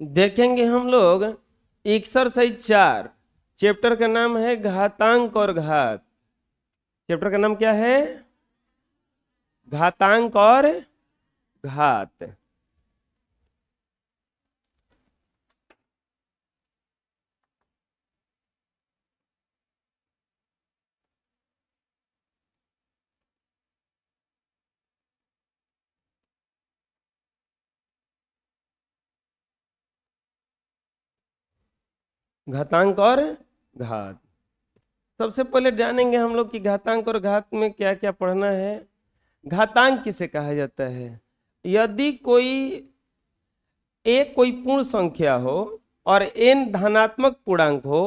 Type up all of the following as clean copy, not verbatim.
देखेंगे हम लोग एक्सरसाइज 4। चैप्टर का नाम है घातांक और घात। चैप्टर का नाम क्या है? घातांक और घात। घातांक और घात। सबसे पहले जानेंगे हम लोग कि घातांक और घात में क्या क्या पढ़ना है। घातांक किसे कहा जाता है? यदि कोई पूर्ण संख्या हो और n धनात्मक पूर्णांक हो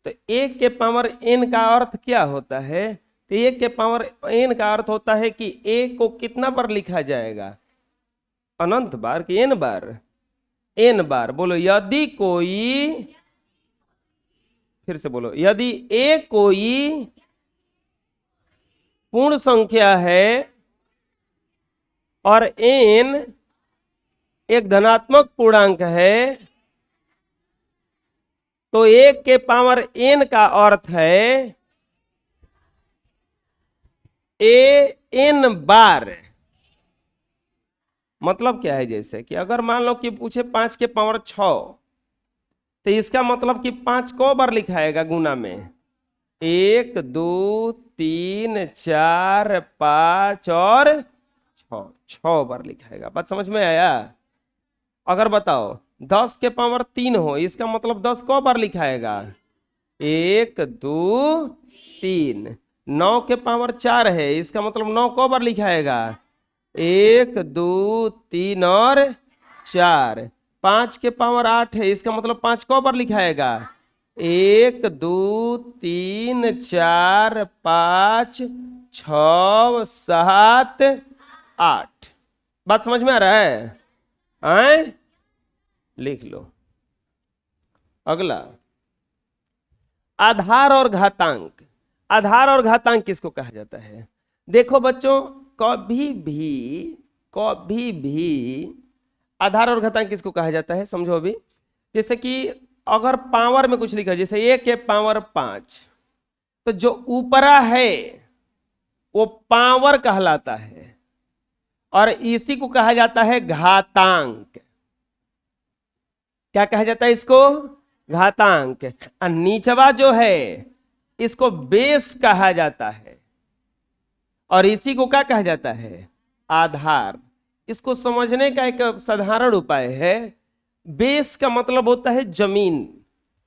तो एक के पावर n का अर्थ क्या होता है? तो एक के पावर n का अर्थ होता है कि a को कितना बार लिखा जाएगा? अनंत बार कि n बार? n बार। बोलो, यदि कोई, फिर से बोलो, यदि a कोई पूर्ण संख्या है और n एक धनात्मक पूर्णांक है तो एक के पावर n का अर्थ है a n बार। मतलब क्या है? जैसे कि अगर मान लो कि पूछे 5 के पावर 6 तो इसका मतलब कि 5 को बार लिखाएगा गुना में? 1 2 3 4 5 और 6 बार लिखाएगा। बात समझ में आया? अगर बताओ 10 के पावर 3 हो, इसका मतलब 10 को बार लिखाएगा? 1 2 3। 9 के पावर 4 है, इसका मतलब 9 को बार लिखाएगा? 1 2 3 और 4। 5 के पावर 8 है, इसका मतलब 5 को बार लिखाएगा? 1 2 3 4 5 6 7 8। बात समझ में आ रहा है? आए? लिख लो। अगला, आधार और घातांक। आधार और घातांक किसको कहा जाता है? देखो बच्चों, कभी भी आधार और घातांक किसको कहा जाता है समझो अभी। जैसे कि अगर पावर में कुछ लिखा है, जैसे 1 के पावर 5, तो जो ऊपरा है वो पावर कहलाता है और इसी को कहा जाता है घातांक। क्या कहा जाता है इसको? घातांक। और नीचवा जो है इसको बेस कहा जाता है और इसी को क्या कहा जाता है? आधार। इसको समझने का एक साधारण उपाय है। बेस का मतलब होता है जमीन।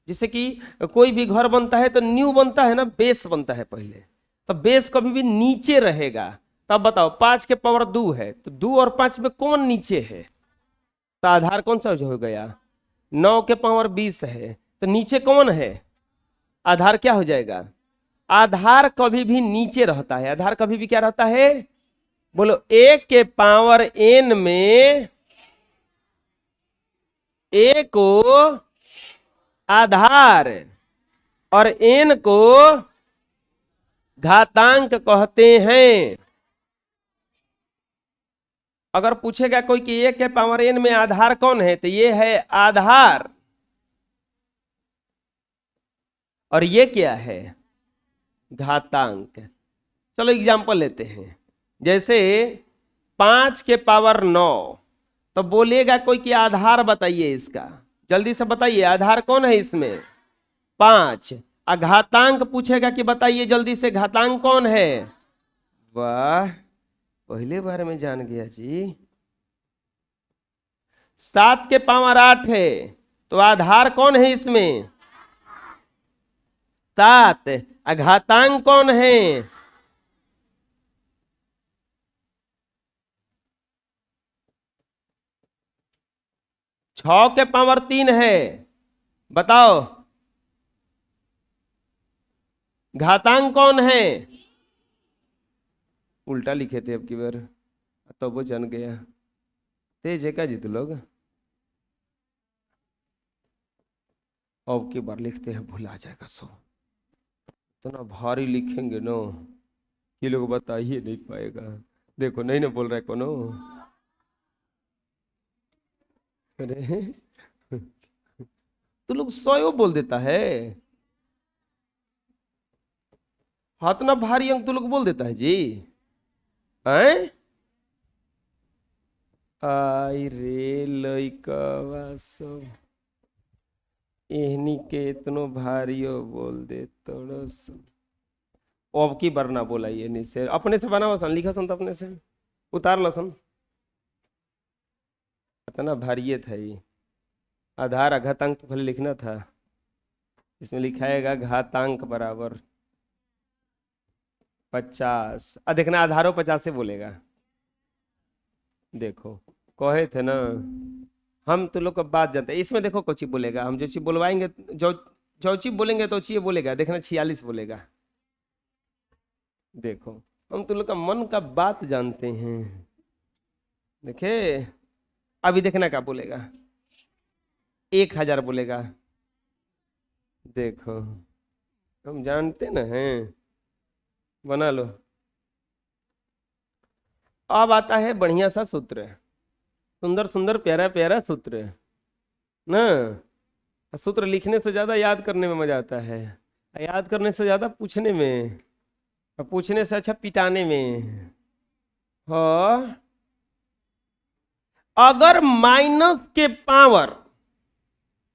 जैसे कि कोई भी घर बनता है तो न्यू बनता है ना, बेस बनता है पहले। तो बेस कभी भी नीचे रहेगा। तब बताओ 5 के पावर 2 है तो 2 और 5 में कौन नीचे है? तो आधार कौन सा हो गया? 9 के पावर 20 है तो नीचे कौन है? आधार क्या हो जाएगा? आधार कभी भी नीचे रहता है। आधार कभी भी क्या रहता है? बोलो, 1 के पावर n में a को आधार और n को घातांक कहते हैं। अगर पूछेगा कोई कि 1 के पावर n में आधार कौन है, तो ये है आधार और ये क्या है? घातांक। चलो एग्जाम्पल लेते हैं। जैसे 5 के पावर 9, तो बोलेगा कोई कि आधार बताइए इसका। जल्दी से बताइए, आधार कौन है इसमें? 5। घातांक पूछेगा कि बताइए जल्दी से, घातांक कौन है? वाह, पहले बार में जान गया जी। 7 के पावर 8 है तो आधार कौन है इसमें? 7। घातांक कौन है? 6 के पावर 3 है। बताओ घातांक कौन है? उल्टा लिखे थे अब की बार, तो वो जान गया। तेज है क्या जी तू लोग? अब की बार लिखते हैं भूल आ जाएगा सब। इतना भारी लिखेंगे ना ये लोग बता ही नहीं पाएगा। देखो नहीं ना बोल रहा है कोनो। अरे तू लोग 100 बोल देता है। हाथ ना भारी अंक तू लोग बोल देता है जी। हैं? आई रे लइकवा सब एहनी के इतनो भारियो बोल दे तोड़ो सब। अब की बार ना बोला ये निश्चय अपने से बनावा सन लिखा सन तो अपने से उतार ला सन। इतना भारी था ये। आधार घातांक तो खाली लिखना था। इसमें लिखाएगा घातांक बराबर 50। देखना आधारो 50 से बोलेगा। देखो कहे थे ना हम तो लोग का बात जानते हैं। इसमें देखो कोची बोलेगा, हम जो चीज बोलवाएंगे जो चीज बोलेंगे तो चीज बोलेगा। देखना 46 बोलेगा। देखो हम तो लोग का मन का बात जानते हैं। देखे अभी देखना क्या बोलेगा, 1000 बोलेगा। देखो हम जानते ना हैं, बना लो। अब आता है बढ़िया सा सूत्र, सुंदर सुंदर प्यारा प्यारा सूत्र ना। सूत्र लिखने से ज्यादा याद करने में मजा आता है, याद करने से ज्यादा पूछने में, और पूछने से अच्छा पिटाने में। हाँ अगर माइनस के पावर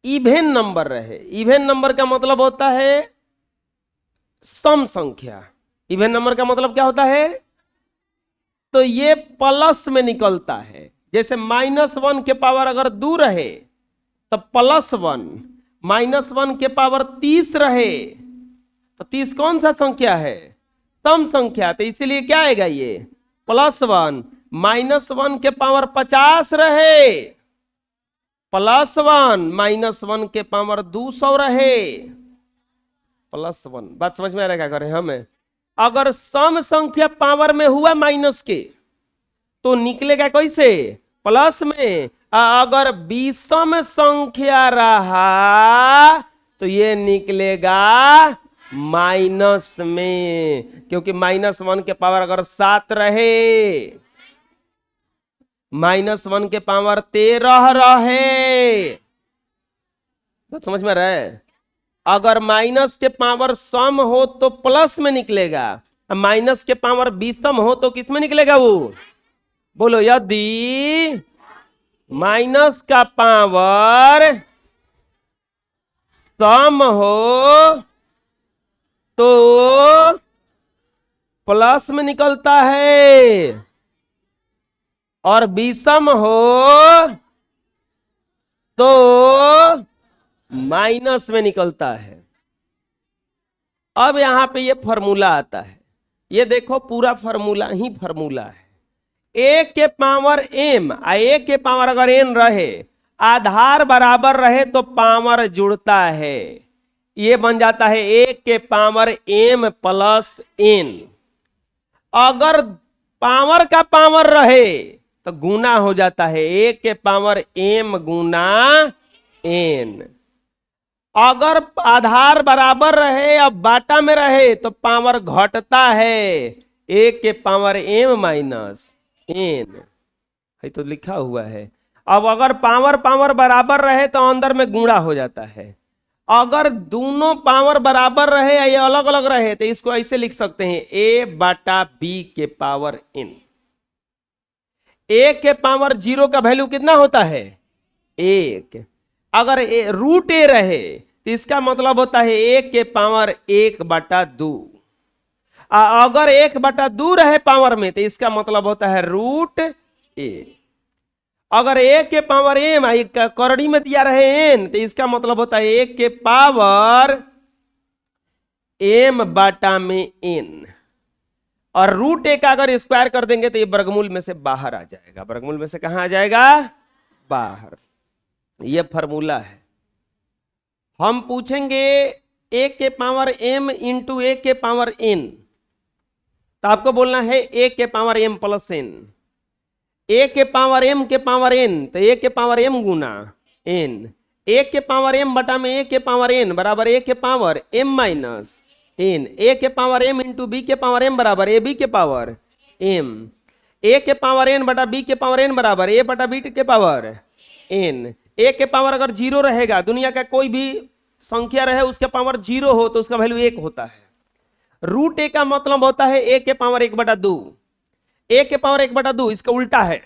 इवेन नंबर रहे, इवेन नंबर का मतलब होता है सम संख्या। इवेन नंबर का मतलब क्या होता है, तो ये प्लस में निकलता है। जैसे -1 के पावर अगर 2 रहे तो +1, -1 के पावर 30 रहे तो 30 कौन सा संख्या है, सम संख्या। तो इसीलिए क्या आएगा ये +1। -1 के पावर 50 रहे +1, -1 के पावर 200 रहे +1। बात समझ में आ रहा है क्या करें हमें। अगर सम संख्या पावर में हुआ माइनस के तो निकलेगा कैसे, प्लस में। अगर विषम संख्या रहा तो ये निकलेगा माइनस में, क्योंकि -1 के पावर अगर 7 रहे, -1 के पावर 13 रहे। बात समझ में आ रहा है। अगर माइनस के पावर सम हो तो प्लस में निकलेगा, माइनस के पावर विषम हो तो किस में निकलेगा वो, बोलो। यदि माइनस का पावर सम हो तो प्लस में निकलता है, और विषम हो तो माइनस में निकलता है। अब यहां पे ये फॉर्मूला आता है, ये देखो पूरा फॉर्मूला ही फॉर्मूला है। a के पावर m आ a के पावर अगर n रहे, आधार बराबर रहे तो पावर जुड़ता है। ये बन जाता है a के पावर m प्लस n। अगर पावर का पावर रहे तो गुना हो जाता है a के पावर m गुना n। अगर आधार बराबर रहे अब बाटा में रहे तो पावर घटता है, a के पावर m माइनस n है तो लिखा हुआ है। अब अगर पावर पावर बराबर रहे तो अंदर में गुणा हो जाता है। अगर दोनों पावर बराबर रहे या ये अलग अलग रहे तो इसको ऐसे लिख सकते हैं a बटा b के पावर n। a के पावर 0 का वैल्यू कितना होता है, 1। अगर रूट a रहे तो इसका मतलब होता है a के पावर 1/2। अगर 1/2 रहे पावर में तो इसका मतलब होता है रूट a। अगर a के पावर m करड़ी में दिया रहे n तो इसका मतलब होता है a के पावर m बाटा में n। और रूट a का अगर स्क्वायर कर देंगे तो ये वर्गमूल में से बाहर आ जाएगा। वर्गमूल में से कहां आ जाएगा, बाहर। ये फॉर्मूला है। हम पूछेंगे a के पावर m इंटू a के पावर n, तो आपको बोलना है a के power m plus n। a के पावर m के पावर n तो a के power m Guna n। a के पावर m बटा में a के पावर n बराबर a के power m minus n। a के पावर m इंटू b के पावर m बराबर a b के पावर m। a के पावर n बटा b के पावर n बराबर a बटा b के पावर n। ए के पावर अगर 0 रहेगा, दुनिया का कोई भी संख्या रहे उसके पावर 0 हो तो उसका वैल्यू 1 होता है। रूट ए का मतलब होता है ए के पावर 1/2। ए के पावर 1/2 इसका उल्टा है।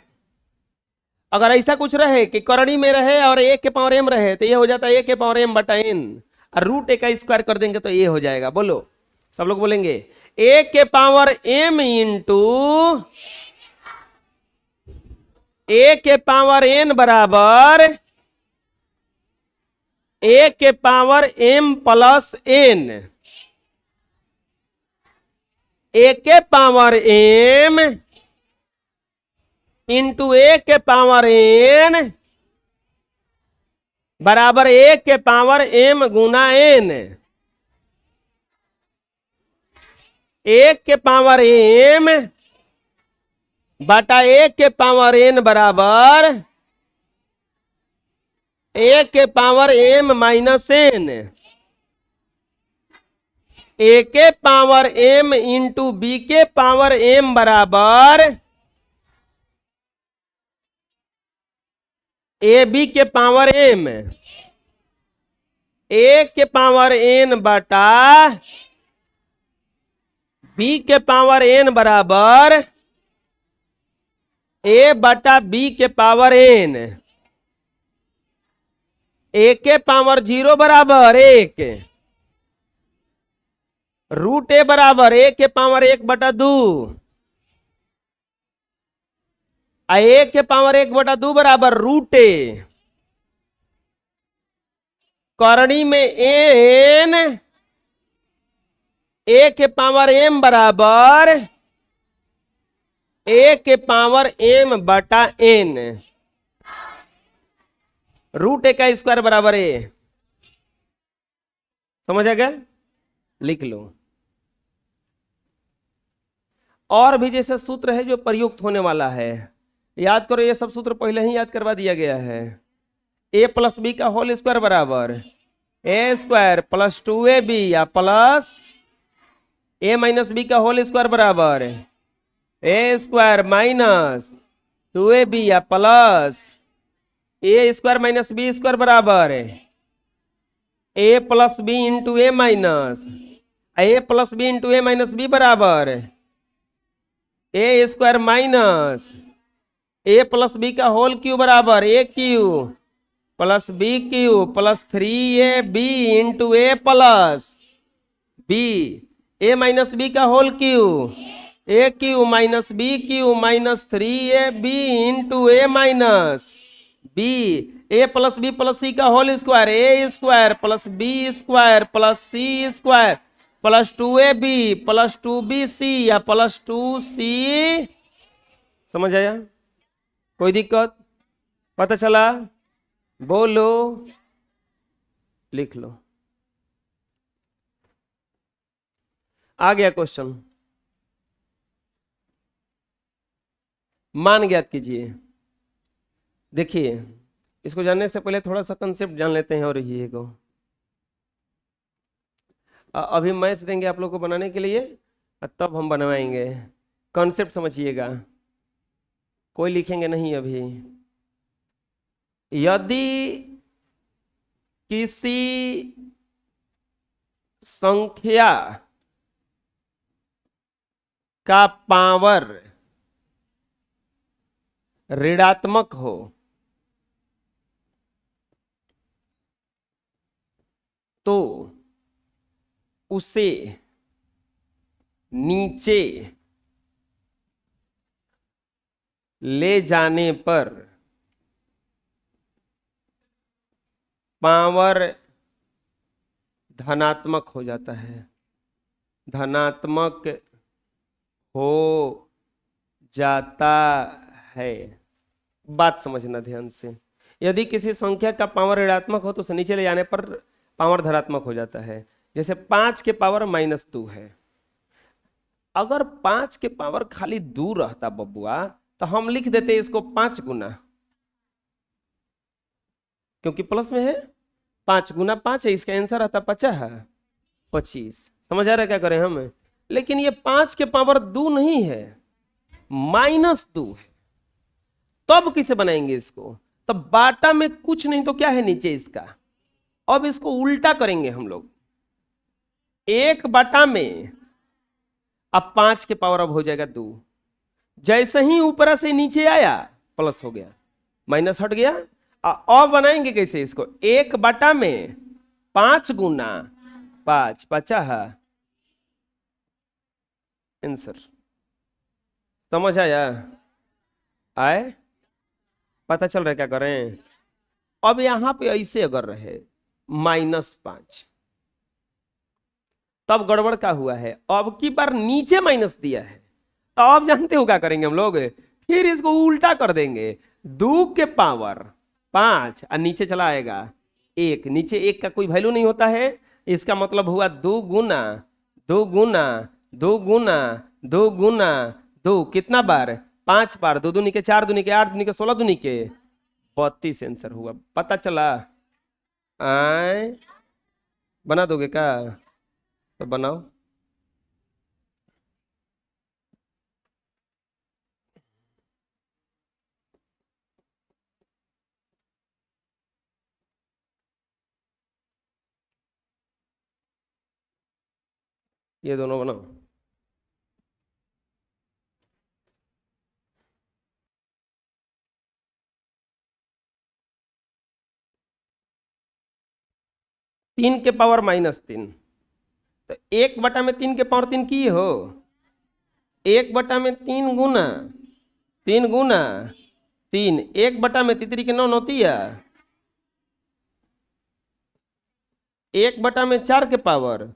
अगर ऐसा कुछ रहे कि करणी में रहे और ए के पावर m रहे तो ये हो जाता है ए के पावर m/n, और रूट ए का स्क्वायर कर देंगे तो ये हो जाएगा। बोलो, सब लोग बोलेंगे ए के पावर m इंटू ए के पावर n बराबर ए के पावर m प्लस n। ए के पावर m इंटू ए के पावर n बराबर ए के पावर m गुना n। ए के पावर m बटा ए के पावर n बराबर ए के पावर m माइनस n। ए के पावर m इंटू बी के पावर m बराबर ए बी के पावर m। ए के पावर n बटा बी के पावर n बराबर ए बटा बी के पावर n। ए के पावर 0 बराबर 1, रूट ए बराबर ए के पावर 1/2, ए के पावर 1/2 बराबर रूट ए। करणी में n ए के पावर m बराबर ए के पावर m बटा n। रूट ए का स्क्वायर बराबर ए। समझ आ गया? लिख लो। और भी जैसे सूत्र है जो प्रयुक्त होने वाला है, याद करो, ये सब सूत्र पहले ही याद करवा दिया गया है। ए प्लस बी का होल स्क्वायर बराबर ए स्क्वायर प्लस 2ab या प्लस ए माइनस बी का होल स्क्वायर बराबर ए स्क्वायर माइनस 2ab या plus A square minus B square बराबर A plus B into A minus A plus B into A minus B बराबर A square minus A plus B का whole cube बराबर A cube plus B cube plus 3ab into A plus B A minus B का whole cube A cube minus B cube minus 3ab into A minus B A plus B plus C का whole square A square plus B square plus C square plus 2ab plus 2bc या plus 2c। समझ आया? कोई दिक्कत? पता चला? बोलो, लिख लो। आ गया क्वेश्चन, मान ज्ञात कीजिए। देखिए, इसको जानने से पहले थोड़ा सा कंसेप्ट जान लेते हैं। और ये को अभी मैथ देंगे आप लोग को बनाने के लिए, तब हम बनवाएंगे। कॉन्सेप्ट समझिएगा, कोई लिखेंगे नहीं अभी। यदि किसी संख्या का पावर ऋणात्मक हो तो उसे नीचे ले जाने पर पावर धनात्मक हो जाता है। धनात्मक हो जाता है। बात समझना ध्यान से। यदि किसी संख्या का पावर ऋणात्मक हो तो उसे नीचे ले जाने पर पावर धनात्मक हो जाता है। जैसे 5 के पावर -2 है। अगर 5 के पावर खाली 2 रहता बबुआ तो हम लिख देते इसको 5 गुना, क्योंकि प्लस में है। 5 गुना 5 है, इसका आंसर आता 25। समझ आ रहा है क्या करें हम? लेकिन ये 5 के पावर 2 नहीं है, -2 है। तब किसे बनाएंगे इसको? तो बाटा में कुछ नहीं तो क्या है नीचे इसका। अब इसको उल्टा करेंगे हम लोग, 1 में अब 5 के पावर अब हो जाएगा 2। जैसे ही ऊपर से नीचे आया प्लस हो गया, माइनस हट गया। अब बनाएंगे कैसे इसको, 1 में 5 गुना 5 50 आंसर। समझ आया? आए? पता चल रहा है क्या करें? अब यहां पे ऐसे अगर रहे -5, तब गड़बड़ का हुआ है, अब की बार नीचे माइनस दिया है, तो अब जानते हो क्या करेंगे हम लोग, फिर इसको उल्टा कर देंगे। 2 के पावर 5 और नीचे चला आएगा 1, नीचे 1 का कोई वैल्यू नहीं होता है, इसका मतलब हुआ 2 गुना 2 गुना 2 गुना 2 गुना 2, कितना बार, 5 बार, 2 दूनी के 4 दूनी के 8 दूनी के 16 दूनी के 32 आंसर हुआ। पता चला? आए? बना दोगे क्या? तो बनाओ। ये दोनों बनाओ। तीन के पावर -3, तो 1/3 के पावर 3 की हो, 1/3 गुना 3 गुना 3, 1/3 के 9 होती है, 1/4 के पावर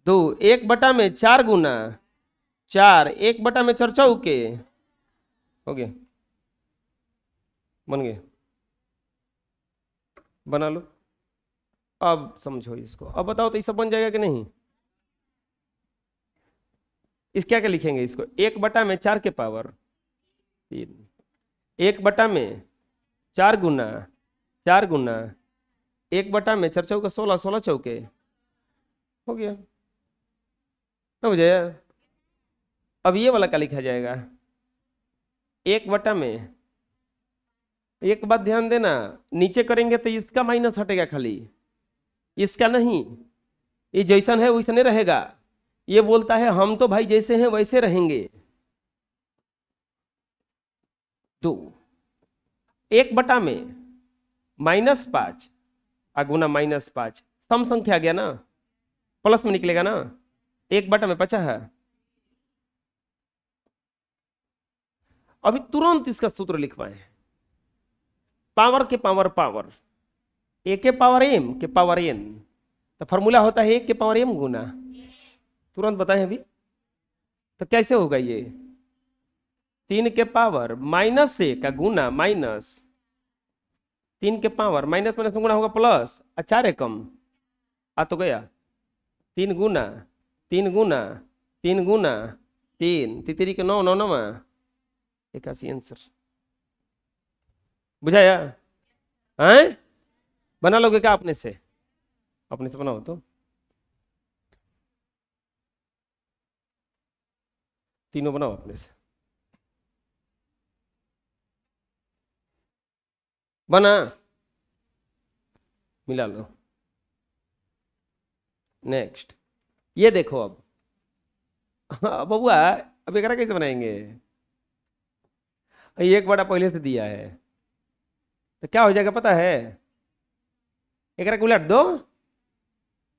2, 1/4 गुना 4, 1/4 चौके हो गए, बन गए। बना लो। अब समझो इसको, अब बताओ तो ये सब बन जाएगा कि नहीं? इस क्या क्या लिखेंगे इसको, 1/4 के पावर 3, 1/4 गुना 4 गुना 1/4 चौका 16, 16 चौके हो गया। समझ आया? अब ये वाला क्या लिखा जाएगा, 1 में, एक बात ध्यान देना, नीचे करेंगे तो इसका माइनस हटेगा खाली, इसका नहीं। ये जैसन है वैसा नहीं रहेगा। ये बोलता है हम तो भाई जैसे हैं वैसे रहेंगे। 2 1 में -5 गुना -5, सम संख्या आ गया ना, प्लस में निकलेगा ना, 1 में 50 है। अभी तुरंत इसका सूत्र लिखवाए, पावर के पावर पावर, ए के पावर m के पावर n, तो फॉर्मूला होता है 1 के पावर m गुना, तुरंत बताएं अभी, तो कैसे होगा ये, 3 के पावर -1 गुना -3 के पावर माइनस माइनस में गुना होगा प्लस, 4 एकम आ तो गया, 3 गुना 3 गुना 3 गुना 3, तितरी के 9 9 9 81 आंसर। बुझाया? हैं? बना लोगे क्या अपने से? अपने से बनाओ तो, तीनों बनाओ अपने से। बना? मिला लो। नेक्स्ट ये देखो अब, बबुआ अब एक कैसे बनाएंगे, ये 1 पहले से दिया है, तो क्या हो जाएगा पता है, एक उलट दो,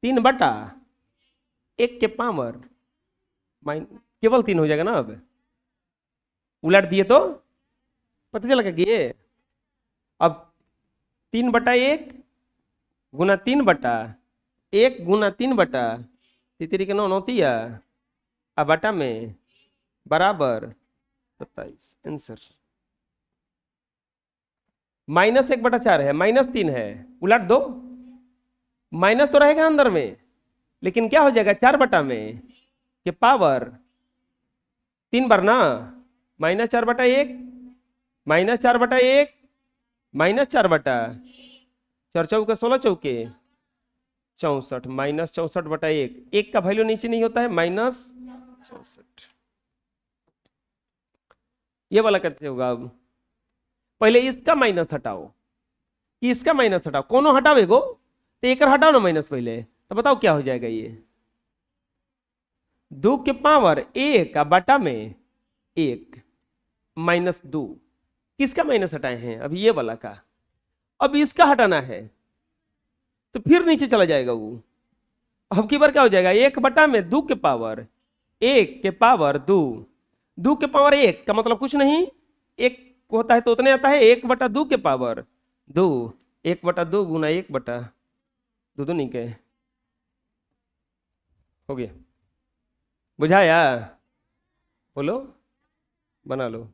3/1 के पावर केवल 3 हो जाएगा ना। अब उलट दिए तो पता चला कि ये अब 3/1 गुना 3/1 गुना 3/3 के 9 होती है, अब बटा में बराबर 27 आंसर। -1/4 है, -3 है, उलट दो, माइनस तो रहेगा अंदर में, लेकिन क्या हो जाएगा 4 में के पावर 3 बार ना, -4/1 -4/1 -4/4 चौके 16 चौके 64, -64/1, 1 का वैल्यू नीचे नहीं होता है, -64। ये वाला कैसे होगा, अब पहले इसका माइनस हटाओ, कि इसका माइनस हटाओ, कोनो हटाओ एगो, तो एक हटाओ ना माइनस पहले, तो बताओ क्या हो जाएगा ये। 2 के पावर 1 बटा में 1 -2, किसका माइनस हटाए हैं अभी, ये वाला का। अब इसका हटाना है तो फिर नीचे चला जाएगा वो। अब की बार क्या हो जाएगा, 1 बटा में 2 के पावर 1 के पावर 2, 2 के पावर 1 का मतलब कुछ नहीं, 1 होता है तो उतने आता है, 1 बटा 2 के पावर 2, 1 बटा 2 गुना 1 बटा 2, 2 नहीं के हो गया। बुझाया, बोलो, बना लो।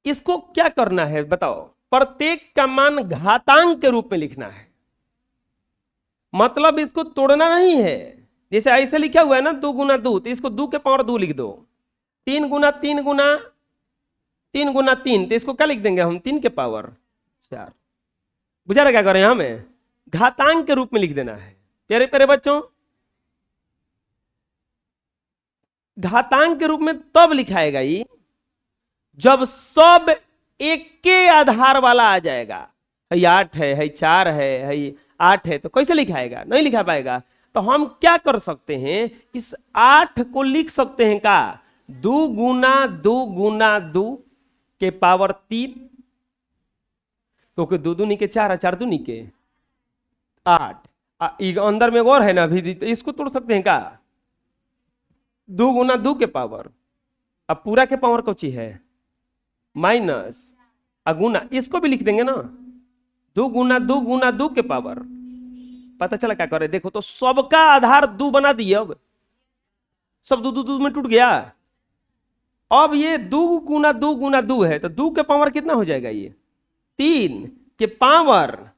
इसको क्या करना है बताओ, प्रत्येक का मान घातांक के रूप में लिखना है, मतलब इसको तोड़ना नहीं है। जैसे ऐसे लिखा हुआ है ना 2 गुना 2, तो इसको 2 के पावर 2 लिख दो। 3 गुना 3 गुना 3 गुना 3, तो इसको क्या लिख देंगे हम, 3 के पावर 4। बुझा रहा क्या करें, हमें घातांक के रूप में लिख देना है। प्यारे प्यारे बच्चों, घातांक के रूप में तब लिखाएगा ये जब सब एक के आधार वाला आ जाएगा। है 8 है 4 है 8 है, तो कैसे लिखाएगा, नहीं लिखा पाएगा। तो हम क्या कर सकते हैं, इस 8 को लिख सकते हैं का 2 गुना 2 गुना 2 के पावर 3, क्योंकि 2 2 नहीं के 4 4 2 नहीं के 8। अंदर में और है ना अभी, तो इसको तोड़ सकते हैं का 2 गुना 2 के पावर, अब पूरा के पावर कौची है माइनस, अगुना, इसको भी लिख देंगे ना 2 गुना 2 गुना 2 के पावर। पता चला क्या करे, देखो तो सबका आधार 2 बना दिए, अब सब 2 2 2 में टूट गया। अब ये 2 गुना 2 गुना 2 है, तो 2 के पावर कितना हो जाएगा, ये 3 के पावर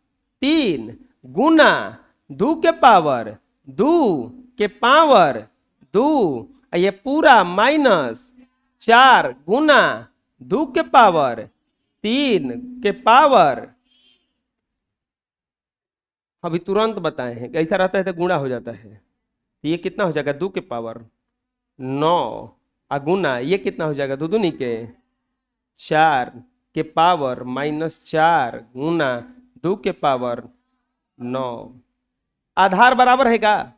3 गुना 2 के पावर 2 के पावर 2, ये पूरा माइनस 4 गुना 2 के पावर 3 के पावर। अभी तुरंत बताए हैं कैसा रहता है, तो गुणा हो जाता है, तो ये कितना हो जाएगा 2 के पावर 9, गुना ये कितना हो जाएगा 2 दूनी के 4 के पावर -4 गुना 2 के पावर 9। आधार बराबर है का,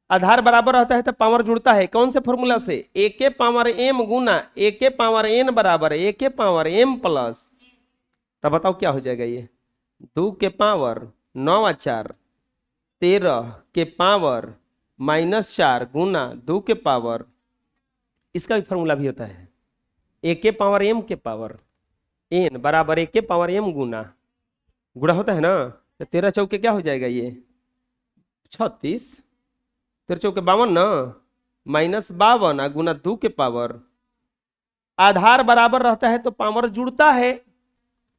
आधार बराबर रहता है तो पावर जुड़ता है, कौन से फॉर्मूला से, ए के पावर m गुना ए के पावर n बराबर ए के पावर m प्लस, तब बताओ क्या हो जाएगा ये 2 के पावर 9 4 13 के पावर -4 गुना 2 के पावर, इसका भी फॉर्मूला भी होता है ए के पावर m के पावर n बराबर ए के पावर m गुना गुणा होता है ना, तो 13 चौके क्या हो जाएगा ये 36, 13 चौके 52 ना, -52 गुना 2 के पावर। आधार बराबर रहता है तो पावर जुड़ता है,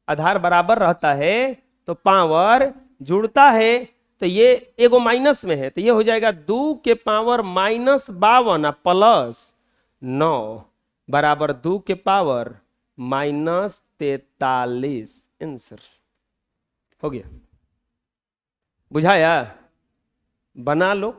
आधार बराबर रहता है तो पावर जुड़ता है, तो ये एगो माइनस में है, तो ये हो जाएगा 2 के पावर -52 प्लस 9 बराबर 2 के पावर -43। आंसर हो गया, बुझाया, बना लो।